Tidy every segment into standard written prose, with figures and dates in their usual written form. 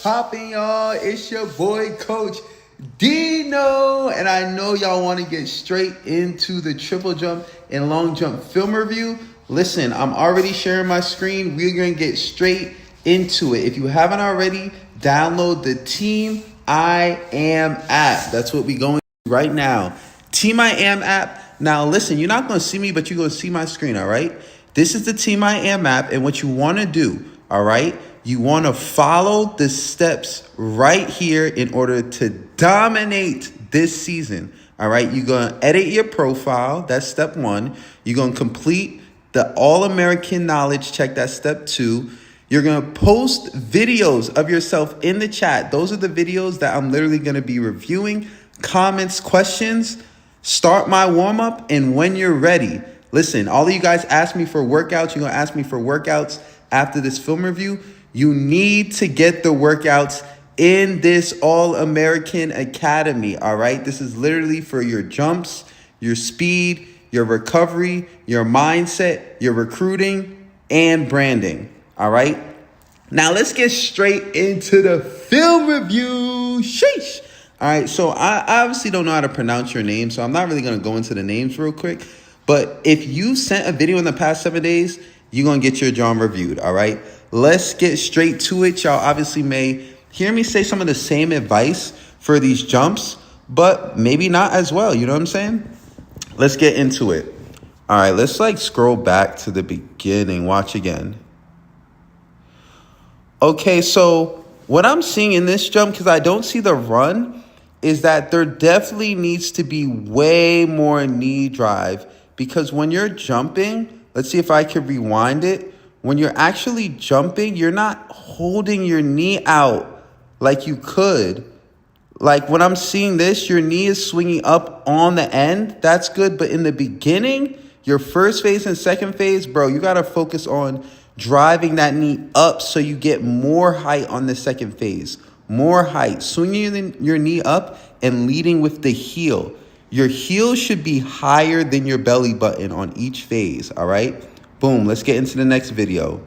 Popping, y'all, it's your boy Coach Diino, and I know y'all want to get straight into the triple jump and long jump film review. Listen, I'm already sharing my screen. We're going to get straight into it. If you haven't already, download the Team I Am app. That's what we're going to do right now. Team I Am app. Now listen, you're not going to see me, but you're going to see my screen, all right? This is the Team I Am app, and what you want to do, all right? You want to follow the steps right here in order to dominate this season. All right. You're going to edit your profile. That's step one. You're going to complete the All-American Knowledge Check. That's step two. You're going to post videos of yourself in the chat. Those are the videos that I'm literally going to be reviewing. Comments, questions, start my warm-up, and when you're ready. Listen, all of you guys ask me for workouts. You're going to ask me for workouts after this film review. You need to get the workouts in this All-American Academy, all right? This is literally for your jumps, your speed, your recovery, your mindset, your recruiting, and branding, all right? Now, let's get straight into the film review. Sheesh. All right, so I obviously don't know how to pronounce your name, so I'm not really going to go into the names real quick. But if you sent a video in the past 7 days, you're going to get your jump reviewed, all right? Let's get straight to it. Y'all obviously may hear me say some of the same advice for these jumps, but maybe not as well. You know what I'm saying? Let's get into it. All right, let's scroll back to the beginning. Watch again. Okay, so what I'm seeing in this jump, because I don't see the run, is that there definitely needs to be way more knee drive, because when you're jumping, let's see if I could rewind it. When you're actually jumping, you're not holding your knee out like you could. Like when I'm seeing this, your knee is swinging up on the end. That's good. But in the beginning, your first phase and second phase, bro, you got to focus on driving that knee up so you get more height on the second phase. More height. Swinging your knee up and leading with the heel. Your heel should be higher than your belly button on each phase, all right? Boom, let's get into the next video.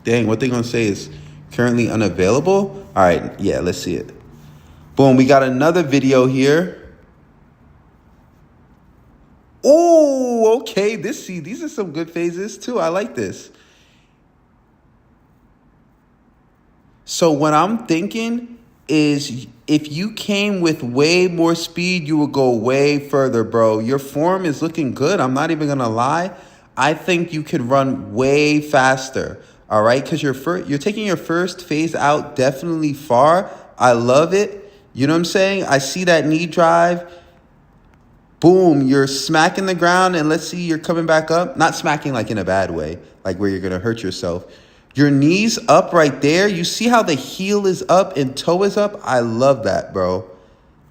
Dang, what they're going to say is currently unavailable. All right, yeah, let's see it. Boom, we got another video here. Oh, okay, these are some good phases too. I like this. So what I'm thinking is if you came with way more speed, you would go way further, bro. Your form is looking good. I'm not even going to lie. I think you could run way faster, all right? Because you're taking your first phase out definitely far. I love it. You know what I'm saying? I see that knee drive. Boom, you're smacking the ground, and let's see, you're coming back up. Not smacking like in a bad way, like where you're going to hurt yourself. Your knee's up right there. You see how the heel is up and toe is up? I love that, bro.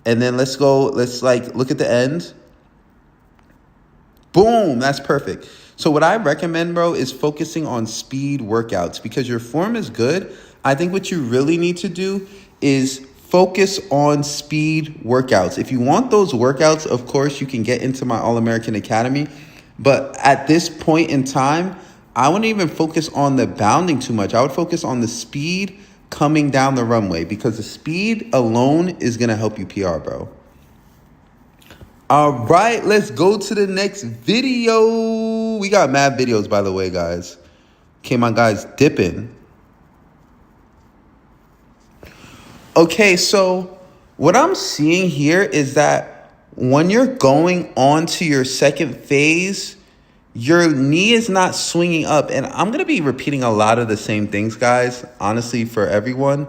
And then let's look at the end. Boom, that's perfect. So what I recommend, bro, is focusing on speed workouts because your form is good. I think what you really need to do is focus on speed workouts. If you want those workouts, of course, you can get into my All-American Academy. But at this point in time, I wouldn't even focus on the bounding too much. I would focus on the speed coming down the runway because the speed alone is going to help you PR, bro. All right, let's go to the next video. We got mad videos, by the way, guys. Okay, my guy's dipping. Okay, so what I'm seeing here is that when you're going on to your second phase, your knee is not swinging up. And I'm going to be repeating a lot of the same things, guys, honestly, for everyone,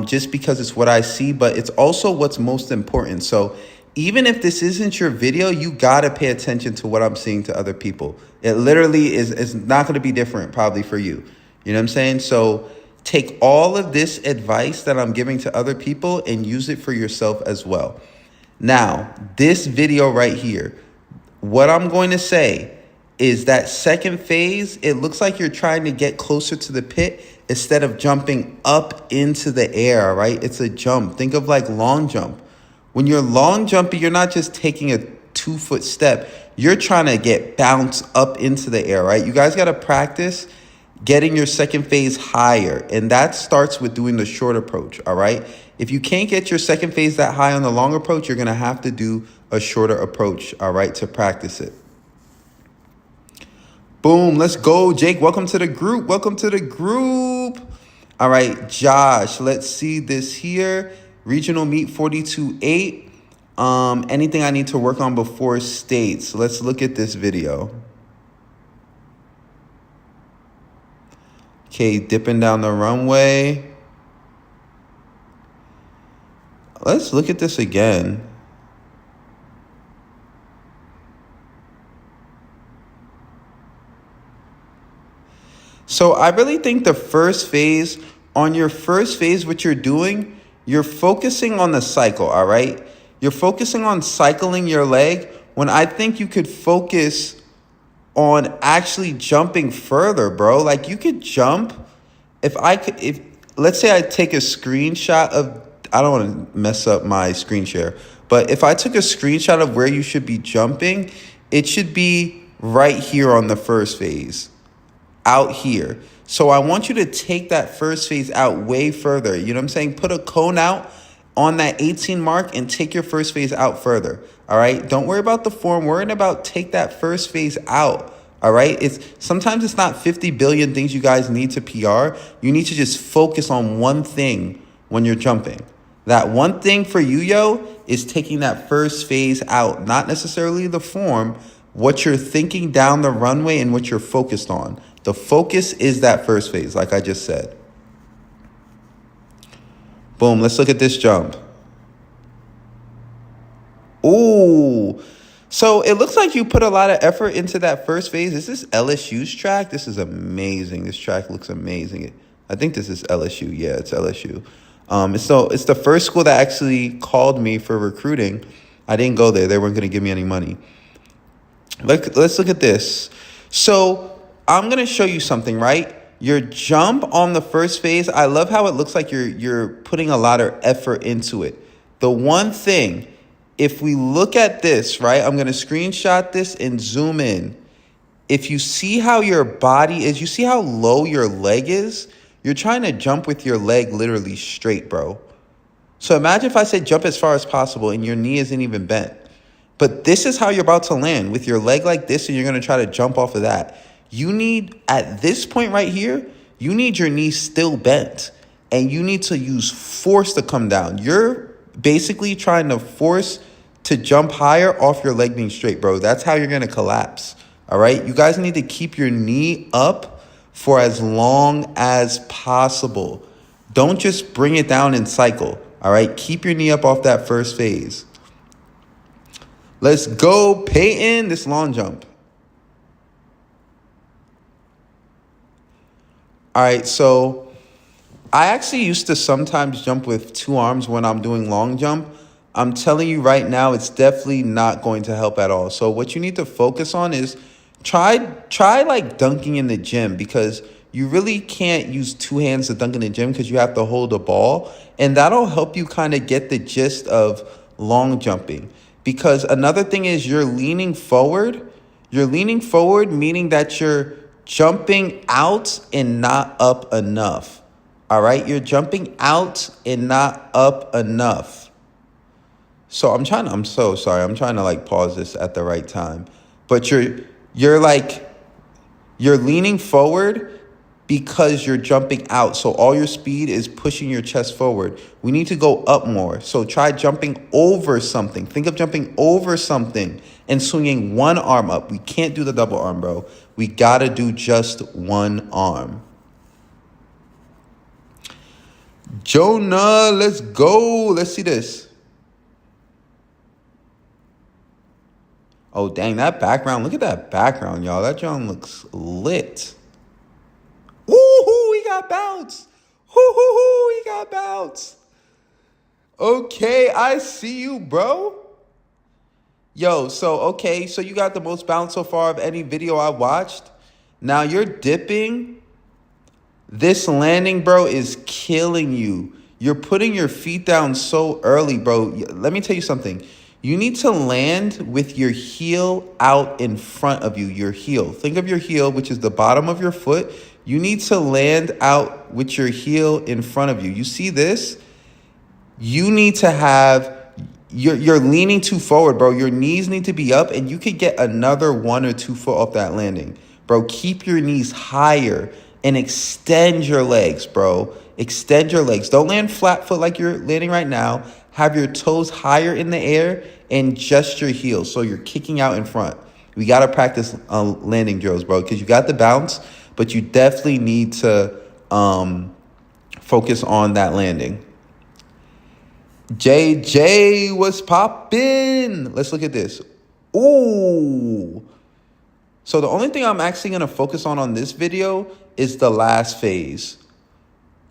just because it's what I see, but it's also what's most important. So even if this isn't your video, you got to pay attention to what I'm seeing to other people. It literally is not going to be different probably for you. You know what I'm saying? So take all of this advice that I'm giving to other people and use it for yourself as well. Now, this video right here, what I'm going to say is that second phase, it looks like you're trying to get closer to the pit instead of jumping up into the air, right? It's a jump. Think of like long jump. When you're long jumping, you're not just taking a 2-foot step. You're trying to get bounced up into the air, right? You guys got to practice getting your second phase higher. And that starts with doing the short approach, all right? If you can't get your second phase that high on the long approach, you're going to have to do a shorter approach, all right, to practice it. Boom, let's go. Jake, welcome to the group. Welcome to the group. All right, Josh, let's see this here. Regional meet 42.8. Anything I need to work on before states? Let's look at this video. Okay, dipping down the runway. Let's look at this again. So I really think the first phase, on your first phase, what you're doing, you're focusing on the cycle, all right? You're focusing on cycling your leg when I think you could focus on actually jumping further, bro. Like you could jump. If let's say I take a screenshot of, I don't want to mess up my screen share, but if I took a screenshot of where you should be jumping, it should be right here on the first phase, out here. So I want you to take that first phase out way further. You know what I'm saying? Put a cone out on that 18 mark and take your first phase out further. All right. Don't worry about the form. Worrying about take that first phase out. All right. Sometimes it's not 50 billion things you guys need to PR. You need to just focus on one thing when you're jumping. That one thing for you, yo, is taking that first phase out, not necessarily the form, what you're thinking down the runway and what you're focused on. The focus is that first phase, like I just said. Boom, let's look at this jump. Ooh, so it looks like you put a lot of effort into that first phase. Is this LSU's track? This is amazing. This track looks amazing. I think this is LSU. Yeah, it's LSU. So it's the first school that actually called me for recruiting. I didn't go there. They weren't going to give me any money. Let's look at this. So I'm going to show you something, right? Your jump on the first phase, I love how it looks like you're putting a lot of effort into it. The one thing, if we look at this, right, I'm going to screenshot this and zoom in. If you see how your body is, you see how low your leg is? You're trying to jump with your leg literally straight, bro. So imagine if I said jump as far as possible and your knee isn't even bent. But this is how you're about to land, with your leg like this, and you're going to try to jump off of that. You need, at this point right here, you need your knee still bent. And you need to use force to come down. You're basically trying to force to jump higher off your leg being straight, bro. That's how you're going to collapse. All right? You guys need to keep your knee up for as long as possible. Don't just bring it down and cycle. All right? Keep your knee up off that first phase. Let's go, Peyton, this long jump. All right, so I actually used to sometimes jump with two arms when I'm doing long jump. I'm telling you right now, it's definitely not going to help at all. So what you need to focus on is try like dunking in the gym, because you really can't use two hands to dunk in the gym because you have to hold a ball. And that'll help you kind of get the gist of long jumping. Because another thing is you're leaning forward. You're leaning forward, meaning that you're jumping out and not up enough. All right? You're jumping out and not up enough. So I'm so sorry. I'm trying to like pause this at the right time. But you're leaning forward because you're jumping out. So all your speed is pushing your chest forward. We need to go up more. So try jumping over something. Think of jumping over something and swinging one arm up. We can't do the double arm, bro. We got to do just one arm. Jonah, let's go. Let's see this. Oh, dang, that background. Look at that background, y'all. That John looks lit. Woo-hoo, he got bounce. Woo-hoo-hoo, he got bounce. Okay, I see you, bro. Yo, so you got the most bounce so far of any video I watched. Now you're dipping. This landing, bro, is killing you. You're putting your feet down so early, bro. Let me tell you something. You need to land with your heel out in front of you, your heel. Think of your heel, which is the bottom of your foot. You need to land out with your heel in front of you. You see this? You need to have, you're leaning too forward, bro. Your knees need to be up, and you could get another 1 or 2 foot off that landing. Bro, keep your knees higher and extend your legs, bro. Extend your legs. Don't land flat foot like you're landing right now. Have your toes higher in the air and just your heels, so you're kicking out in front. We got to practice landing drills, bro, because you got the bounce, but you definitely need to focus on that landing. JJ was popping. Let's look at this. Ooh. So the only thing I'm actually going to focus on this video is the last phase.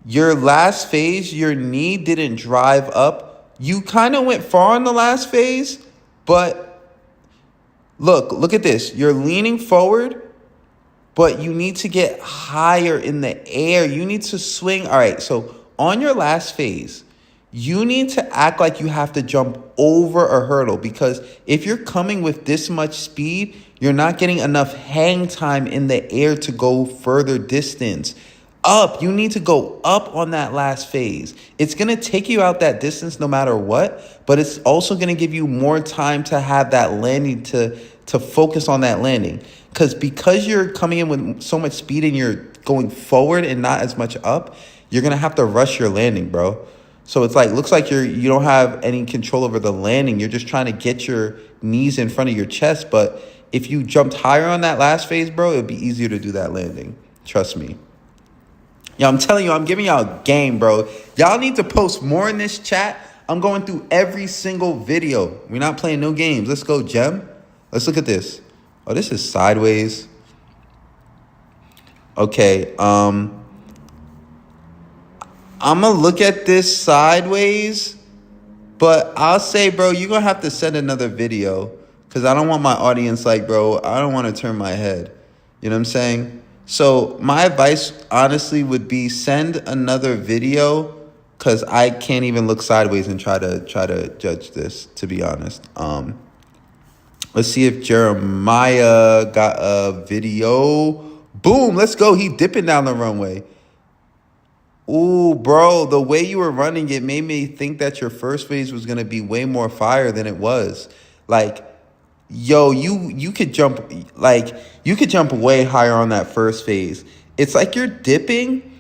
Your last phase, your knee didn't drive up. You kind of went far in the last phase, but look at this. You're leaning forward, but you need to get higher in the air. You need to swing. All right, so on your last phase, you need to act like you have to jump over a hurdle, because if you're coming with this much speed, you're not getting enough hang time in the air to go further distance. Up, you need to go up on that last phase. It's going to take you out that distance no matter what, but it's also going to give you more time to have that landing, to focus on that landing. Because you're coming in with so much speed and you're going forward and not as much up, you're going to have to rush your landing, bro. So it's like, looks like you don't have any control over the landing. You're just trying to get your knees in front of your chest. But if you jumped higher on that last phase, bro, it would be easier to do that landing. Trust me. Yo, I'm telling you, I'm giving y'all a game, bro. Y'all need to post more in this chat. I'm going through every single video. We're not playing no games. Let's go, Gem. Let's look at this. Oh, this is sideways. Okay, I'm going to look at this sideways, but I'll say, bro, you're going to have to send another video, because I don't want my audience like, bro, I don't want to turn my head. You know what I'm saying? So my advice, honestly, would be send another video, because I can't even look sideways and try to judge this, to be honest. Let's see if Jeremiah got a video. Boom, let's go. He dipping down the runway. Ooh, bro, the way you were running, it made me think that your first phase was going to be way more fire than it was. Like, yo, you could jump, way higher on that first phase. It's like you're dipping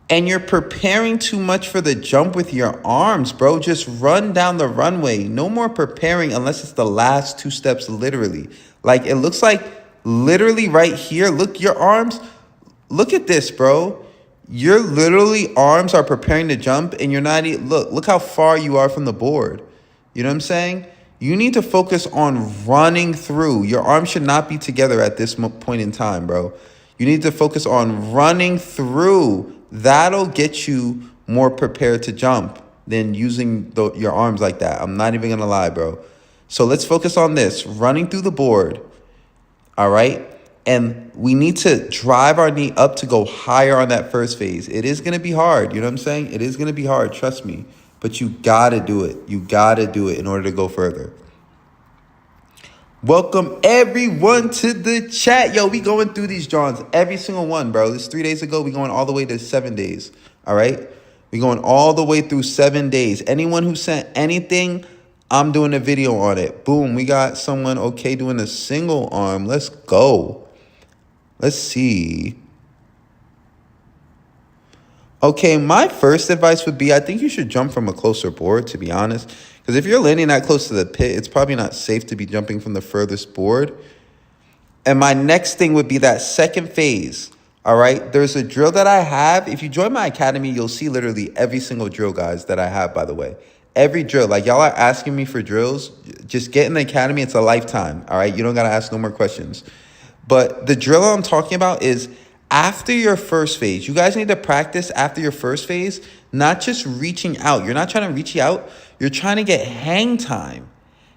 and you're preparing too much for the jump with your arms, bro. Just run down the runway. No more preparing unless it's the last 2 steps, literally. Like, it looks like literally right here. Look, your arms. Look at this, bro. Your literally arms are preparing to jump, and you're not. Look how far you are from the board. You know what I'm saying? You need to focus on running through. Your arms should not be together at this point in time, bro. You need to focus on running through. That'll get you more prepared to jump than using your arms like that. I'm not even going to lie, bro. So let's focus on this. Running through the board. All right? And we need to drive our knee up to go higher on that first phase. It is going to be hard. You know what I'm saying? It is going to be hard. Trust me. But you got to do it. You got to do it in order to go further. Welcome everyone to the chat. Yo, we going through these drawings. Every single one, bro. This 3 days ago. We going all the way to 7 days. All right? We going all the way through 7 days. Anyone who sent anything, I'm doing a video on it. Boom. We got someone okay doing a single arm. Let's go. Let's see. Okay, my first advice would be, I think you should jump from a closer board, to be honest. Because if you're landing that close to the pit, it's probably not safe to be jumping from the furthest board. And my next thing would be that second phase. All right, there's a drill that I have. If you join my academy, you'll see literally every single drill, guys, that I have, by the way. Every drill. Like, y'all are asking me for drills. Just get in the academy. It's a lifetime. All right, you don't got to ask no more questions. But the drill I'm talking about is after your first phase. You guys need to practice after your first phase, not just reaching out. You're not trying to reach out. You're trying to get hang time.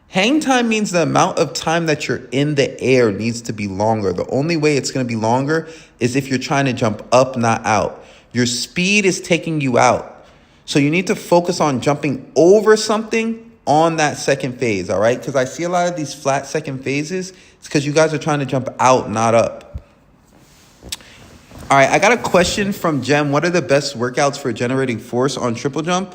Hang time means the amount of time that you're in the air needs to be longer. The only way it's going to be longer is if you're trying to jump up, not out. Your speed is taking you out. So you need to focus on jumping over something on that second phase, all right? Because I see a lot of these flat second phases. It's because you guys are trying to jump out, not up. All right, I got a question from Jem. What are the best workouts for generating force on triple jump?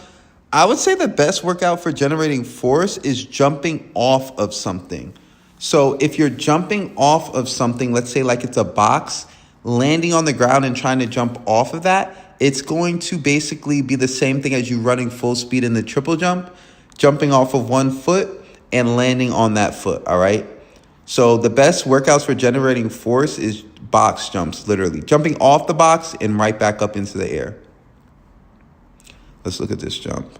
I would say the best workout for generating force is jumping off of something. So if you're jumping off of something, let's say like it's a box, landing on the ground and trying to jump off of that, it's going to basically be the same thing as you running full speed in the triple jump, jumping off of one foot and landing on that foot, all right? So the best workouts for generating force is box jumps, literally. Jumping off the box and right back up into the air. Let's look at this jump.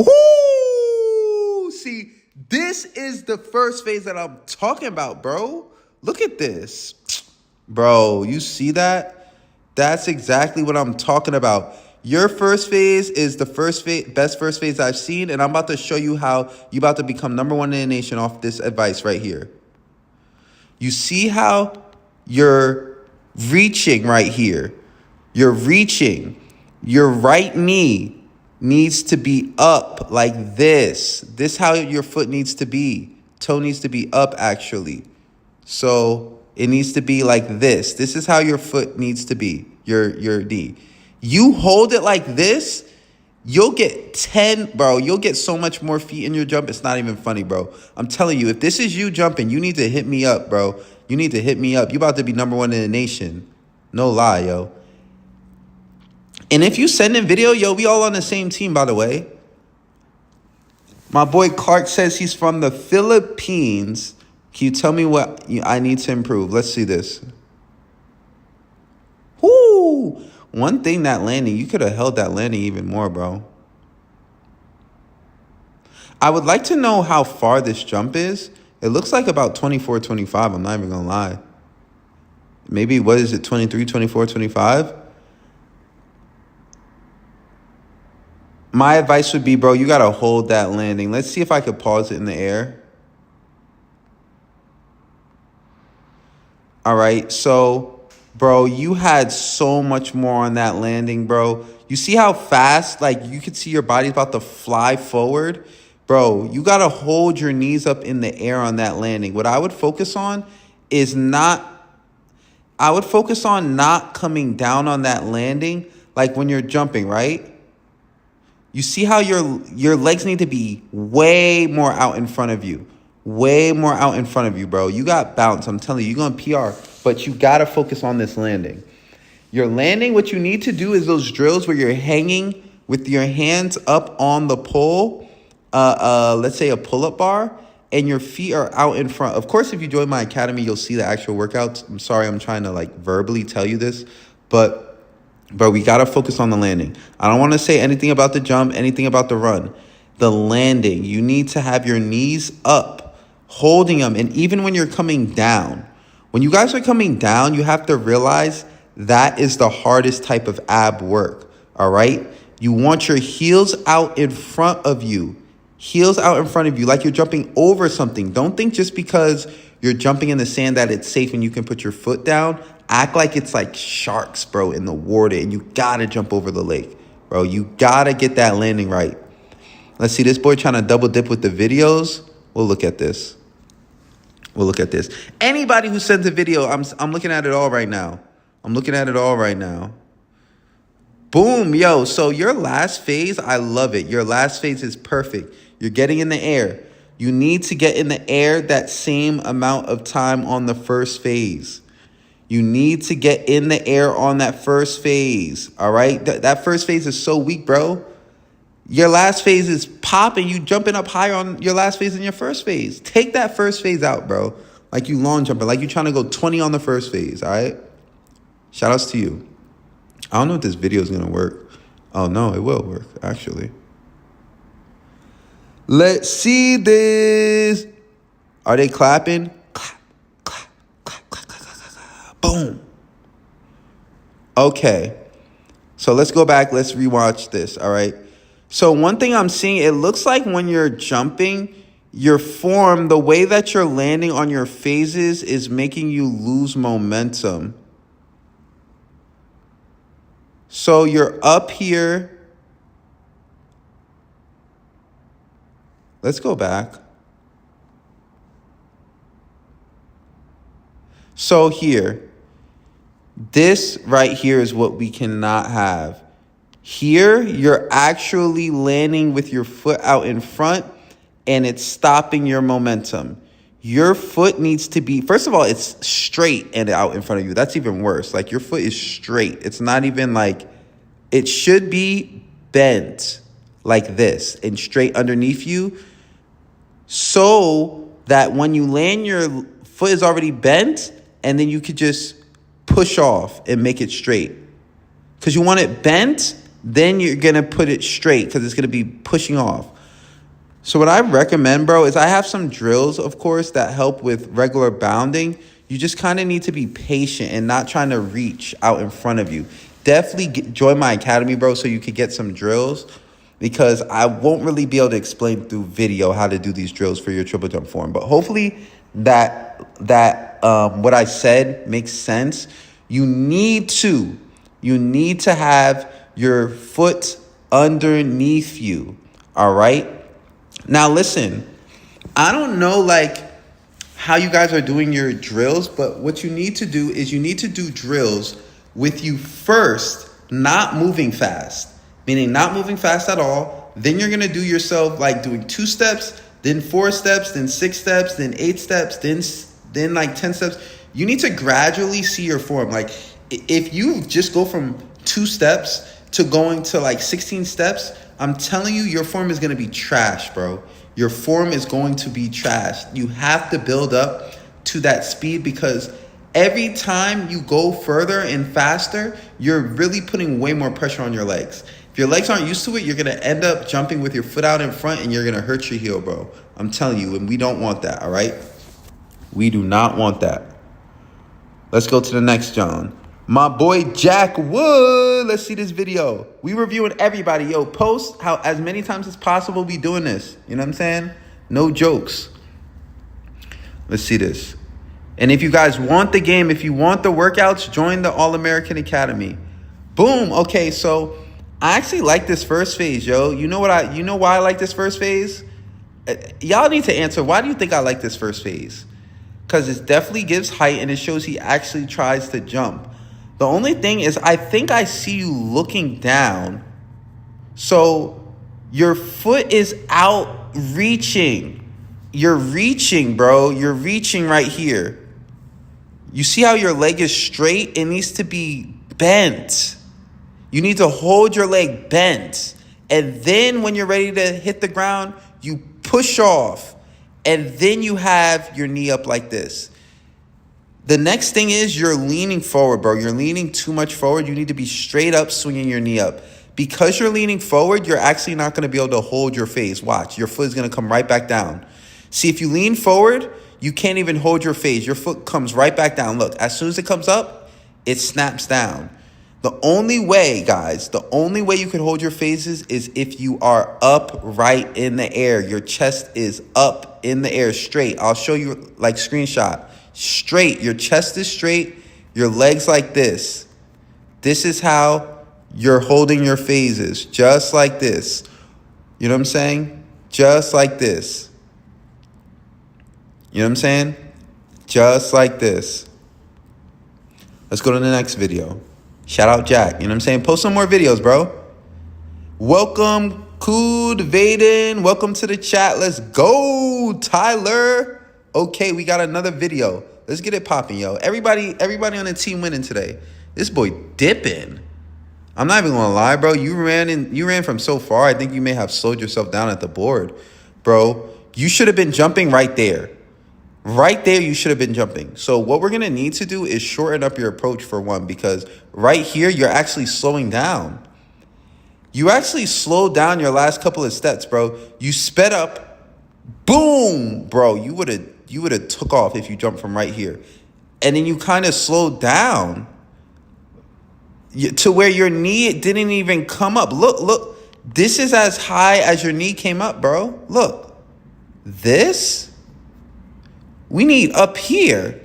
Ooh! See, this is the first phase that I'm talking about, bro. Look at this. Bro, you see that? That's exactly what I'm talking about. Your first phase is the best first phase I've seen, and I'm about to show you how you about to become number one in the nation off this advice right here. You see how you're reaching right here. You're reaching. Your right knee needs to be up like this. This is how your foot needs to be. Toe needs to be up, actually. So it needs to be like this. This is how your foot needs to be, your knee. You hold it like this, you'll get 10, bro. You'll get so much more feet in your jump. It's not even funny, bro. I'm telling you, if this is you jumping, you need to hit me up, bro. You need to hit me up. You about to be number one in the nation. No lie, yo. And if you send in video, yo, we all on the same team, by the way. My boy Clark says he's from the Philippines. Can you tell me what I need to improve? Let's see this. Whoo! One thing, that landing, you could have held that landing even more, bro. I would like to know how far this jump is. It looks like about 24, 25. I'm not even going to lie. Maybe, what is it, 23, 24, 25? My advice would be, bro, you got to hold that landing. Let's see if I could pause it in the air. All right, so... bro, you had so much more on that landing, bro. You see how fast, like, you could see your body's about to fly forward? Bro, you got to hold your knees up in the air on that landing. What I would focus on is not coming down on that landing, like when you're jumping, right? You see how your legs need to be way more out in front of you. Way more out in front of you, bro. You got bounce. I'm telling you, you're going to PR. But you got to focus on this landing. Your landing, what you need to do is those drills where you're hanging with your hands up on the pole, let's say a pull-up bar, and your feet are out in front. Of course, if you join my academy, you'll see the actual workouts. I'm sorry, I'm trying to like verbally tell you this, but we got to focus on the landing. I don't want to say anything about the jump, anything about the run. The landing, you need to have your knees up, holding them. And even when you're coming down, when you guys are coming down, you have to realize that is the hardest type of ab work, all right? You want your heels out in front of you. Heels out in front of you like you're jumping over something. Don't think just because you're jumping in the sand that it's safe and you can put your foot down. Act like it's like sharks, bro, in the water, and you got to jump over the lake, bro. You got to get that landing right. Let's see, this boy trying to double dip with the videos. We'll look at this. We'll look at this. Anybody who sends a video, I'm looking at it all right now. I'm looking at it all right now. Boom, yo. So your last phase, I love it. Your last phase is perfect. You're getting in the air. You need to get in the air that same amount of time on the first phase. You need to get in the air on that first phase, all right? That first phase is so weak, bro. Your last phase is popping. You jumping up higher on your last phase than your first phase. Take that first phase out, bro. Like you long jumping, like you trying to go 20 on the first phase, all right? Shout outs to you. I don't know if this video is going to work. Oh, no, it will work, actually. Let's see this. Are they clapping? Clap, clap, clap, clap, clap, clap, clap. Boom. Okay. So let's go back. Let's rewatch this, all right? So one thing I'm seeing, it looks like when you're jumping, your form, the way that you're landing on your phases is making you lose momentum. So you're up here. Let's go back. So here, This right here is what we cannot have. Here, you're actually landing with your foot out in front and it's stopping your momentum. Your foot needs to be, first of all, it's straight and out in front of you. That's even worse. Like your foot is straight. It's not even like, it should be bent like this and straight underneath you so that when you land, your foot is already bent and then you could just push off and make it straight. Because you want it bent, then you're going to put it straight because it's going to be pushing off. So what I recommend, bro, is I have some drills, of course, that help with regular bounding. You just kind of need to be patient and not trying to reach out in front of you. Definitely join my academy, bro, so you could get some drills because I won't really be able to explain through video how to do these drills for your triple jump form. But hopefully that what I said makes sense. You need to have your foot underneath you, all right? Now, listen, I don't know, like, how you guys are doing your drills, but what you need to do is you need to do drills with you first not moving fast, meaning not moving fast at all. Then you're going to do yourself like doing 2 steps, then 4 steps, then 6 steps, then 8 steps, then like 10 steps. You need to gradually see your form. Like if you just go from 2 steps to going to like 16 steps, I'm telling you, your form is going to be trash, bro. Your form is going to be trash. You have to build up to that speed because every time you go further and faster, you're really putting way more pressure on your legs. If your legs aren't used to it, you're going to end up jumping with your foot out in front and you're going to hurt your heel, bro. I'm telling you, and we don't want that, all right? We do not want that. Let's go to the next John. My boy Jack Wood. Let's see this video. We reviewing everybody. Yo, post how as many times as possible we doing this. You know what I'm saying? No jokes. Let's see this. And if you guys want the game, if you want the workouts, join the All-American Academy. Boom. Okay, so I actually like this first phase, yo. You know why I like this first phase? Y'all need to answer. Why do you think I like this first phase? Because it definitely gives height and it shows he actually tries to jump. The only thing is I think I see you looking down. So your foot is out reaching. You're reaching, bro. You're reaching right here. You see how your leg is straight? It needs to be bent. You need to hold your leg bent. And then when you're ready to hit the ground, you push off. And then you have your knee up like this. The next thing is you're leaning forward, bro. You're leaning too much forward. You need to be straight up swinging your knee up. Because you're leaning forward, you're actually not going to be able to hold your face. Watch, your foot is going to come right back down. See, if you lean forward, you can't even hold your face. Your foot comes right back down. Look, as soon as it comes up, it snaps down. The only way, guys, the only way you can hold your faces is if you are upright in the air. Your chest is up in the air, straight. I'll show you like screenshot. Straight. Your chest is straight. Your legs like this. This is how you're holding your phases. Just like this. You know what I'm saying? Just like this. You know what I'm saying? Just like this. Let's go to the next video. Shout out Jack. You know what I'm saying? Post some more videos, bro. Welcome, Kud Vaden. Welcome to the chat. Let's go, Tyler. Okay, we got another video. Let's get it popping, yo. Everybody on the team winning today. This boy dipping. I'm not even gonna lie, bro. You ran from so far. I think you may have slowed yourself down at the board, bro. You should have been jumping right there. Right there, you should have been jumping. So what we're going to need to do is shorten up your approach for one, because right here, you're actually slowing down. You actually slowed down your last couple of steps, bro. You sped up. Boom, bro. You would have took off if you jumped from right here. And then you kind of slowed down to where your knee didn't even come up. Look. This is as high as your knee came up, bro. Look. This... We need up here.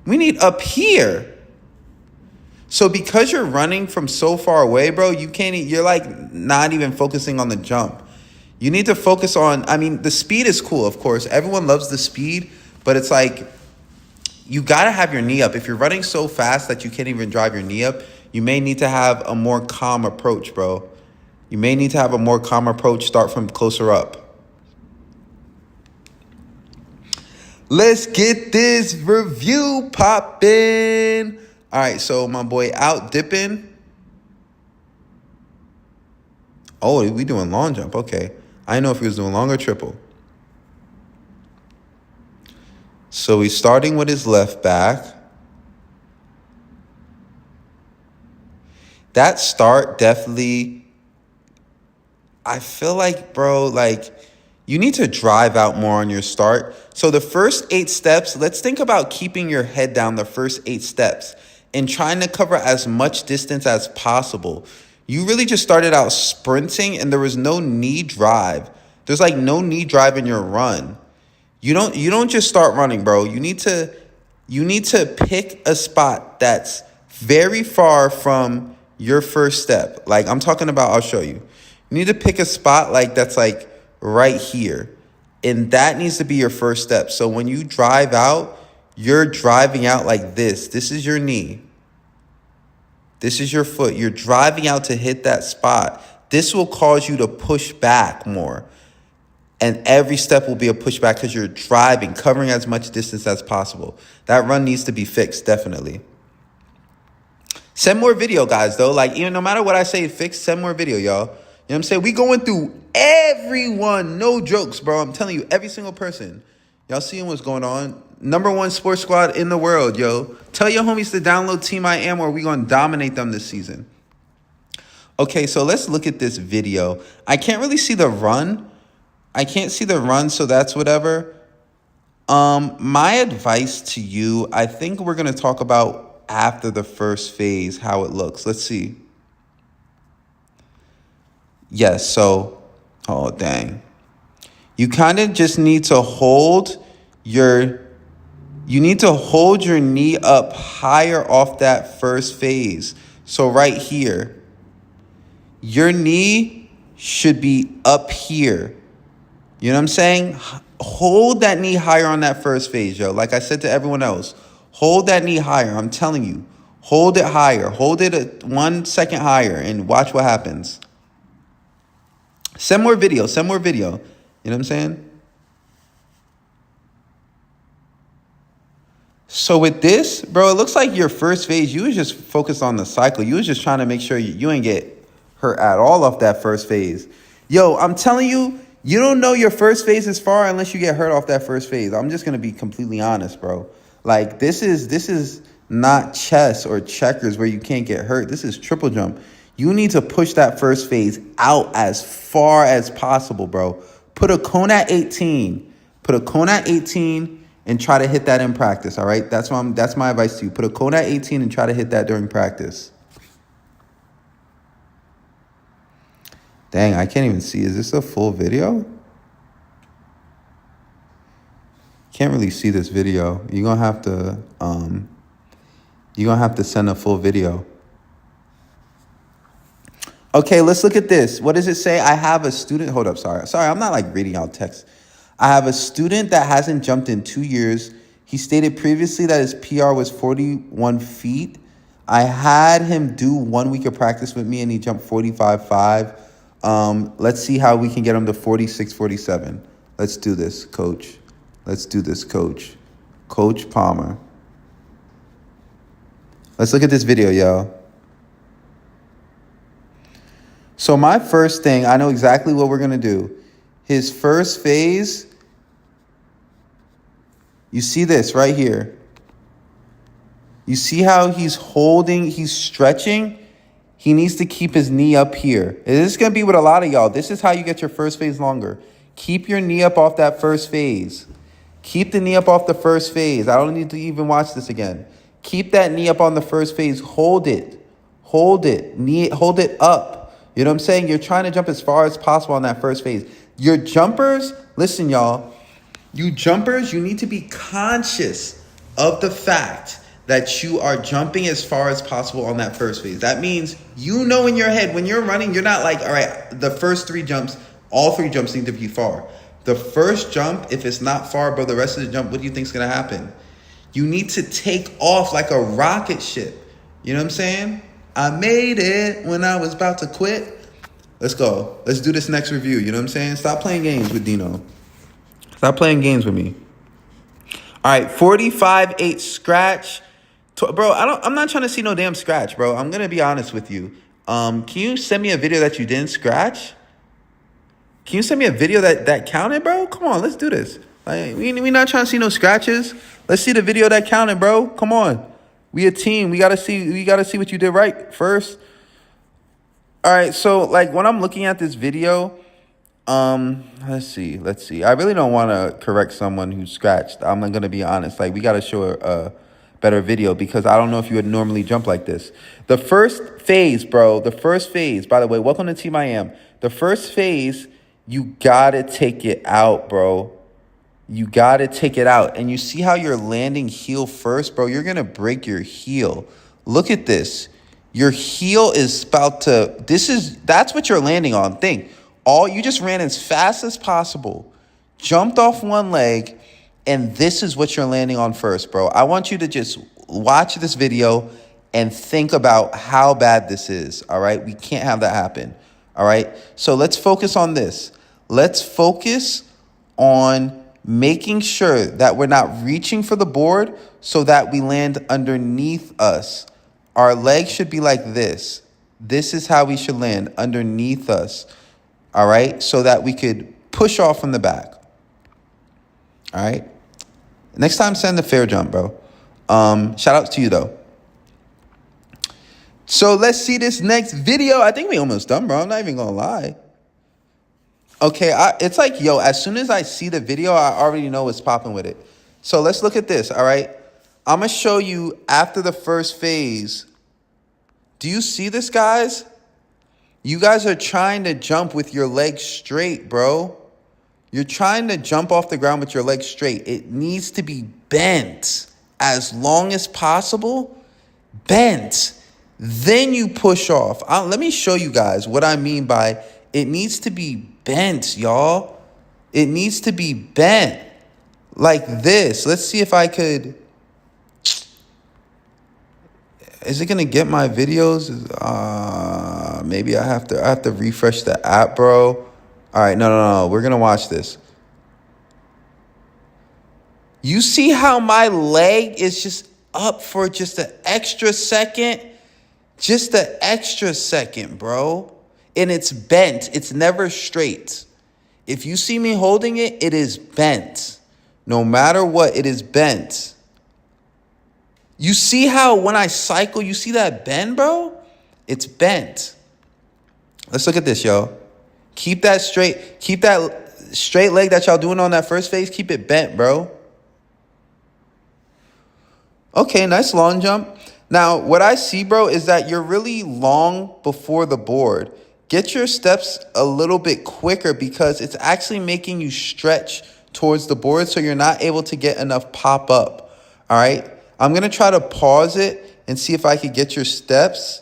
We need up here. So because you're running from so far away, bro, you're like not even focusing on the jump. You need to focus on, the speed is cool, of course. Everyone loves the speed, but it's like you got to have your knee up. If you're running so fast that you can't even drive your knee up, you may need to have a more calm approach, bro. You may need to have a more calm approach. Start from closer up. Let's get this review poppin'. All right, so my boy out dipping. Oh, we doing long jump. Okay. I didn't know if he was doing long or triple. So he's starting with his left back. That start definitely, I feel like, bro, like you need to drive out more on your start. So the first 8 steps, let's think about keeping your head down the first 8 steps and trying to cover as much distance as possible. You really just started out sprinting and there was no knee drive. There's like no knee drive in your run. You don't just start running, bro. You need to pick a spot that's very far from your first step. Like I'm talking about, I'll show you. You need to pick a spot like that's like right here. And that needs to be your first step. So when you drive out, you're driving out like this. This is your knee. This is your foot. You're driving out to hit that spot. This will cause you to push back more. And every step will be a pushback because you're driving, covering as much distance as possible. That run needs to be fixed, definitely. Send more video, guys, though. Like, even no matter what I say, fix, send more video, y'all. You know what I'm saying? We going through everyone. No jokes, bro. I'm telling you, every single person. Y'all seeing what's going on? #1 sports squad in the world, yo. Tell your homies to download Team I Am or we going to dominate them this season. Okay, so let's look at this video. I can't really see the run. I can't see the run, so that's whatever. My advice to you, I think we're going to talk about after the first phase, how it looks. Let's see. Yes, so, oh, dang. You kind of just need to hold your knee up higher off that first phase. So right here, your knee should be up here. You know what I'm saying? Hold that knee higher on that first phase, yo. Like I said to everyone else, hold that knee higher. I'm telling you, hold it higher. Hold it 1 second higher and watch what happens. Send more video. Send more video. You know what I'm saying? So with this, bro, it looks like your first phase, you was just focused on the cycle. You was just trying to make sure you ain't get hurt at all off that first phase. Yo, I'm telling you, you don't know your first phase is far unless you get hurt off that first phase. I'm just going to be completely honest, bro. Like, this is not chess or checkers where you can't get hurt. This is triple jump. You need to push that first phase out as far as possible, bro. Put a cone at 18. Put a cone at 18 and try to hit that in practice, all right? That's my advice to you. Put a cone at 18 and try to hit that during practice. Dang, I can't even see. Is this a full video? Can't really see this video. You're gonna have to send a full video. Okay, let's look at this. What does it say? I have a student. Hold up, sorry, I'm not like reading out text. I have a student that hasn't jumped in 2 years. He stated previously that his PR was 41 feet. I had him do 1 week of practice with me and he jumped 45.5. Let's see how we can get him to 46, 47. Let's do this, coach. Let's do this, coach. Coach Palmer. Let's look at this video, y'all. So my first thing, I know exactly what we're going to do. His first phase, you see this right here. You see how he's holding, he's stretching? He needs to keep his knee up here. This is going to be with a lot of y'all. This is how you get your first phase longer. Keep your knee up off that first phase. Keep the knee up off the first phase. I don't need to even watch this again. Keep that knee up on the first phase. Hold it. Hold it. Hold it up. You know what I'm saying? You're trying to jump as far as possible on that first phase. Your jumpers, listen, y'all. You jumpers, you need to be conscious of the fact that you are jumping as far as possible on that first phase. That means you know in your head, when you're running, you're not like, all right, the first 3 jumps, all 3 jumps need to be far. The first jump, if it's not far, bro, the rest of the jump, what do you think is going to happen? You need to take off like a rocket ship. You know what I'm saying? I made it when I was about to quit. Let's go. Let's do this next review. You know what I'm saying? Stop playing games with Diino. Stop playing games with me. All right, 45-8 scratch. Bro, I'm not trying to see no damn scratch, bro. I'm gonna be honest with you. Can you send me a video that you didn't scratch? Can you send me a video that counted, bro? Come on, let's do this. Like, we not trying to see no scratches. Let's see the video that counted, bro. Come on. We a team. We gotta see what you did right first. All right, so like when I'm looking at this video, let's see. I really don't want to correct someone who scratched. I'm gonna be honest. Like we gotta show a better video because I don't know if you would normally jump like this. The first phase, bro. The first phase. By the way, welcome to Team I Am. The first phase, you gotta take it out, bro. You gotta take it out. And you see how you're landing heel first, bro? You're gonna break your heel. Look at this. Your heel is about to, that's what you're landing on. Think, you just ran as fast as possible, jumped off one leg, and this is what you're landing on first, bro. I want you to just watch this video and think about how bad this is, all right? We can't have that happen, all right? So let's focus on this. Let's focus on making sure that we're not reaching for the board so that we land underneath us. Our legs should be like this. This is how we should land, underneath us, all right? So that we could push off from the back, all right? Next time, send the fair jump, bro. Shout out to you, though. So let's see this next video. I think we almost done, bro. I'm not even going to lie. Okay, it's like, yo, as soon as I see the video, I already know what's popping with it. So let's look at this, all right? I'm going to show you after the first phase. Do you see this, guys? You guys are trying to jump with your legs straight, bro. You're trying to jump off the ground with your legs straight. It needs to be bent as long as possible. Bent. Then you push off. Let me show you guys what I mean by it needs to be bent, y'all. It needs to be bent like this. Let's see if I could. Is it gonna get my videos? Maybe I have to refresh the app, bro. All right, no. We're gonna watch this. You see how my leg is just up for just an extra second? Just an extra second, bro. And it's bent. It's never straight. If you see me holding it, it is bent. No matter what, it is bent. You see how when I cycle, you see that bend, bro? It's bent. Let's look at this, yo. Keep that straight. Keep that straight leg that y'all doing on that first phase. Keep it bent, bro. Okay, nice long jump. Now, what I see, bro, is that you're really long before the board. Get your steps a little bit quicker because it's actually making you stretch towards the board so you're not able to get enough pop up. All right? I'm going to try to pause it and see if I could get your steps.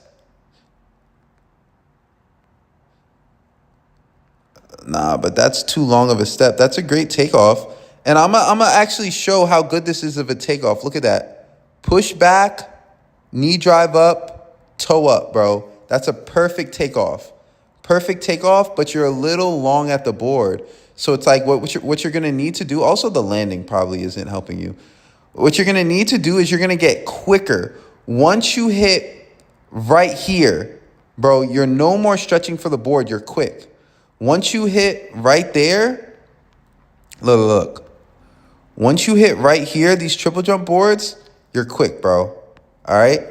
Nah, but that's too long of a step. That's a great takeoff. And I'm gonna actually show how good this is of a takeoff. Look at that. Push back, knee drive up, toe up, bro. That's a perfect takeoff. Perfect takeoff, but you're a little long at the board. So it's like what you're going to need to do. Also, the landing probably isn't helping you. What you're going to need to do is you're going to get quicker. Once you hit right here, bro, you're no more stretching for the board. You're quick. Once you hit right there, look. Once you hit right here, these triple jump boards, you're quick, bro. All right?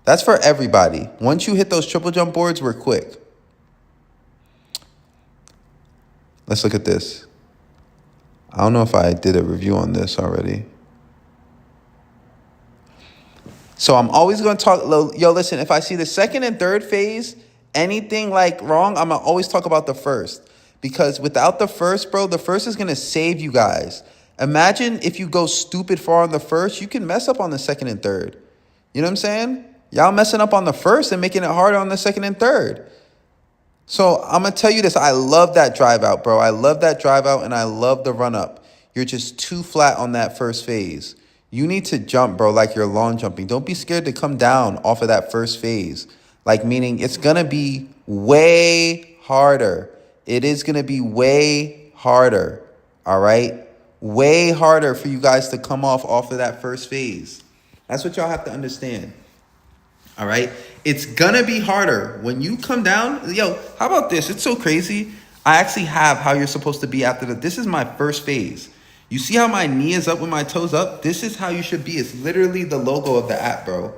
That's for everybody. Once you hit those triple jump boards, we're quick. Let's look at this. I don't know if I did a review on this already. So I'm always going to talk. Yo, listen, if I see the second and third phase, anything like wrong, I'm going to always talk about the first. Because without the first, bro, the first is going to save you guys. Imagine if you go stupid far on the first, you can mess up on the second and third. You know what I'm saying? Y'all messing up on the first and making it harder on the second and third. So I'm going to tell you this. I love that drive out, bro. I love that drive out, and I love the run up. You're just too flat on that first phase. You need to jump, bro, like you're long jumping. Don't be scared to come down off of that first phase. Like, meaning it's going to be way harder. It is going to be way harder, all right? Way harder for you guys to come off of that first phase. That's what y'all have to understand, all right? It's going to be harder. When you come down, yo, how about this? It's so crazy. I actually have how you're supposed to be after this is my first phase. You see how my knee is up with my toes up? This is how you should be. It's literally the logo of the app, bro.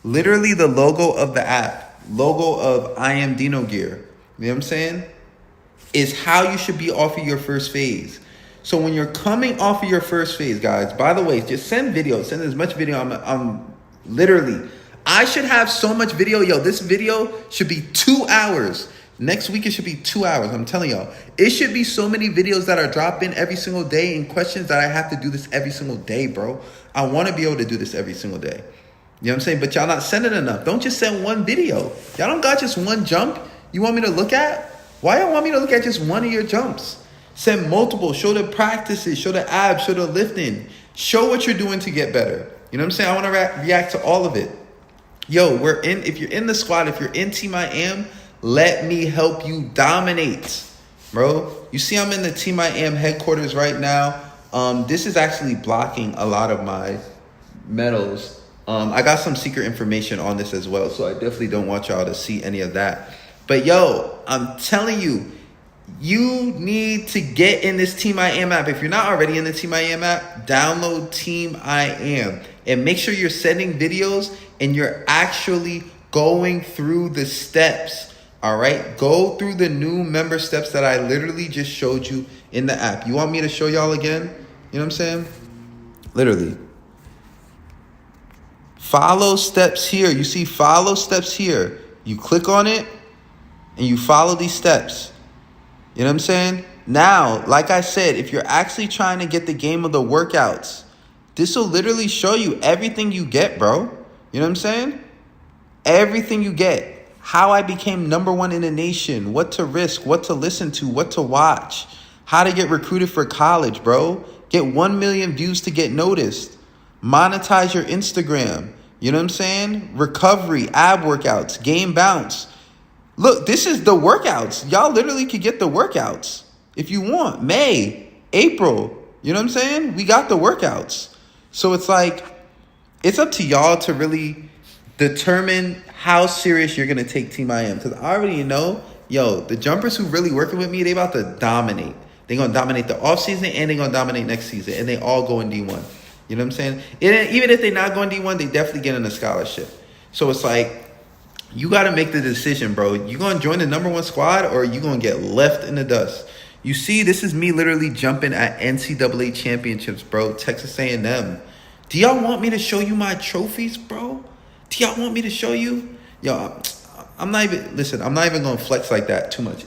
Literally the logo of the app. Logo of I am Diino gear. You know what I'm saying? Is how you should be off of your first phase. So when you're coming off of your first phase, guys, by the way, just send videos. Send as much video. I'm literally, I should have so much video. Yo, this video should be 2 hours. Next week, it should be 2 hours. I'm telling y'all, it should be so many videos that are dropping every single day and questions that I have to do this every single day, bro. I want to be able to do this every single day. You know what I'm saying? But y'all not sending enough. Don't just send one video. Y'all don't got just one jump you want me to look at? Why y'all want me to look at just one of your jumps? Send multiple. Show the practices. Show the abs. Show the lifting. Show what you're doing to get better. You know what I'm saying? I want to react to all of it. Yo, if you're in the squad, if you're in Team I Am, let me help you dominate, bro. You see I'm in the Team I Am headquarters right now. This is actually blocking a lot of my medals. I got some secret information on this as well, so I definitely don't want y'all to see any of that. But yo, I'm telling you, you need to get in this Team I Am app. If you're not already in the Team I Am app, download Team I Am. And make sure you're sending videos and you're actually going through the steps. All right, go through the new member steps that I literally just showed you in the app. You want me to show y'all again? You know what I'm saying? Literally. Follow steps here. You see follow steps here. You click on it and you follow these steps. You know what I'm saying? Now, like I said, if you're actually trying to get the game of the workouts, this will literally show you everything you get, bro. You know what I'm saying? Everything you get. How I became #1 in the nation, what to risk, what to listen to, what to watch, how to get recruited for college, bro. Get 1 million views to get noticed. Monetize your Instagram. You know what I'm saying? Recovery, ab workouts, game bounce. Look, this is the workouts. Y'all literally could get the workouts if you want. May, April. You know what I'm saying? We got the workouts. So it's like, it's up to y'all to really determine how serious you're going to take Team I Am. Because I already know, yo, the jumpers who really working with me, they about to dominate. They're going to dominate the offseason and they're going to dominate next season. And they all go in D1. You know what I'm saying? And even if they're not going D1, they definitely get in a scholarship. So it's like, you got to make the decision, bro. You going to join the #1 squad or you going to get left in the dust? You see, this is me literally jumping at NCAA championships, bro. Texas A&M. Do y'all want me to show you my trophies, bro? Do y'all want me to show you? Yo, I'm not even going to flex like that too much.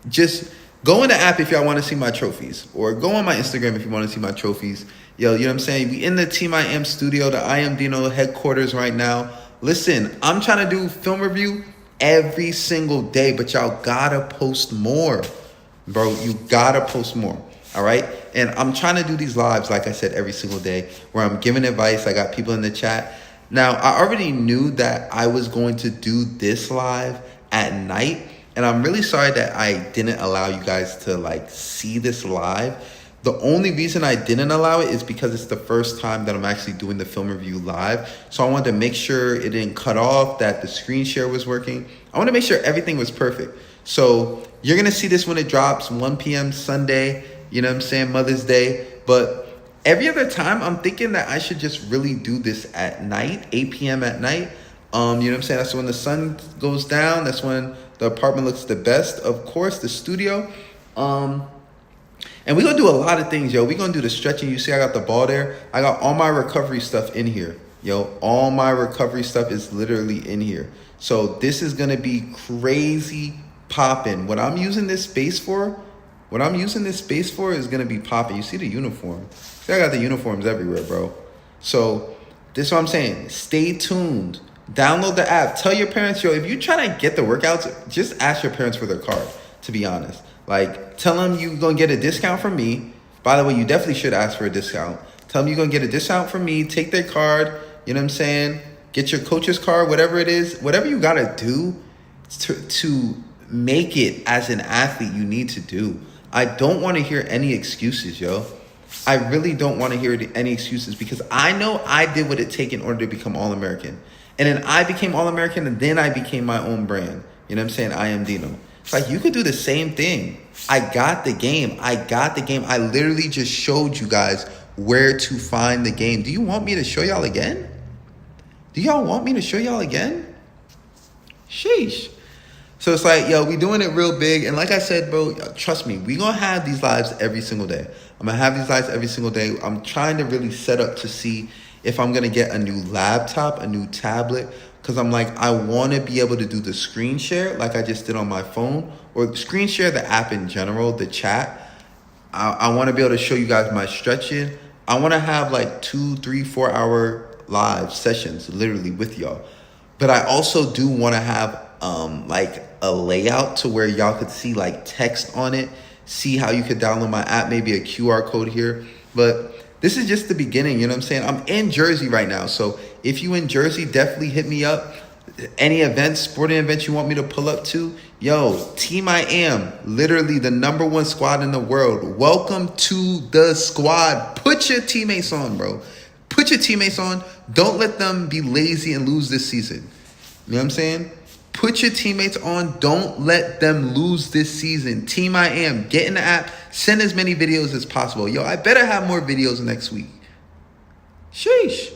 Just go in the app if y'all want to see my trophies. Or go on my Instagram if you want to see my trophies. Yo, you know what I'm saying? We in the Team I Am studio, the I Am Diino headquarters right now. Listen, I'm trying to do film review every single day, but y'all gotta post more. Bro, you gotta post more. All right? And I'm trying to do these lives, like I said, every single day where I'm giving advice. I got people in the chat. Now, I already knew that I was going to do this live at night, and I'm really sorry that I didn't allow you guys to like see this live. The only reason I didn't allow it is because it's the first time that I'm actually doing the film review live. So I wanted to make sure it didn't cut off, that the screen share was working. I want to make sure everything was perfect. So you're going to see this when it drops 1 p.m. Sunday, you know what I'm saying, Mother's Day. But every other time, I'm thinking that I should just really do this at night, 8 p.m. at night. You know what I'm saying? That's when the sun goes down. That's when the apartment looks the best. Of course, the studio. And we're going to do a lot of things, yo. We're going to do the stretching. You see I got the ball there. I got all my recovery stuff in here. Yo, all my recovery stuff is literally in here. So this is going to be crazy popping. What I'm using this space for is going to be popping. You see the uniform. See, I got the uniforms everywhere, bro. So this is what I'm saying. Stay tuned. Download the app. Tell your parents, yo, if you're trying to get the workouts, just ask your parents for their card, to be honest. Like, tell them you're going to get a discount from me. By the way, you definitely should ask for a discount. Tell them you're going to get a discount from me. Take their card. You know what I'm saying? Get your coach's card, whatever it is. Whatever you got to do to make it as an athlete, you need to do. I don't want to hear any excuses, yo. I really don't want to hear any excuses because I know I did what it takes in order to become All-American. And then I became All-American and then I became my own brand. You know what I'm saying? I am Diino. It's like you could do the same thing. I got the game. I literally just showed you guys where to find the game. Do you want me to show y'all again? Do y'all want me to show y'all again? Sheesh. So it's like, yo, we doing it real big. And like I said, bro, trust me, we going to have these lives every single day. I'm going to have these lives every single day. I'm trying to really set up to see if I'm going to get a new laptop, a new tablet. Because I'm like, I want to be able to do the screen share like I just did on my phone. Or screen share the app in general, the chat. I want to be able to show you guys my stretching. I want to have like 2, 3, 4 hour live sessions literally with y'all. But I also do want to have like a layout to where y'all could see like text on it, see how you could download my app, maybe a QR code here. But this is just the beginning, you know what I'm saying? I'm in Jersey right now. So if you in Jersey, definitely hit me up. Any events, sporting events you want me to pull up to, yo, Team I Am, literally the #1 squad in the world. Welcome to the squad. Put your teammates on, bro. Put your teammates on. Don't let them be lazy and lose this season. You know what I'm saying? Put your teammates on. Don't let them lose this season. Team I Am. Get in the app. Send as many videos as possible. Yo, I better have more videos next week. Sheesh.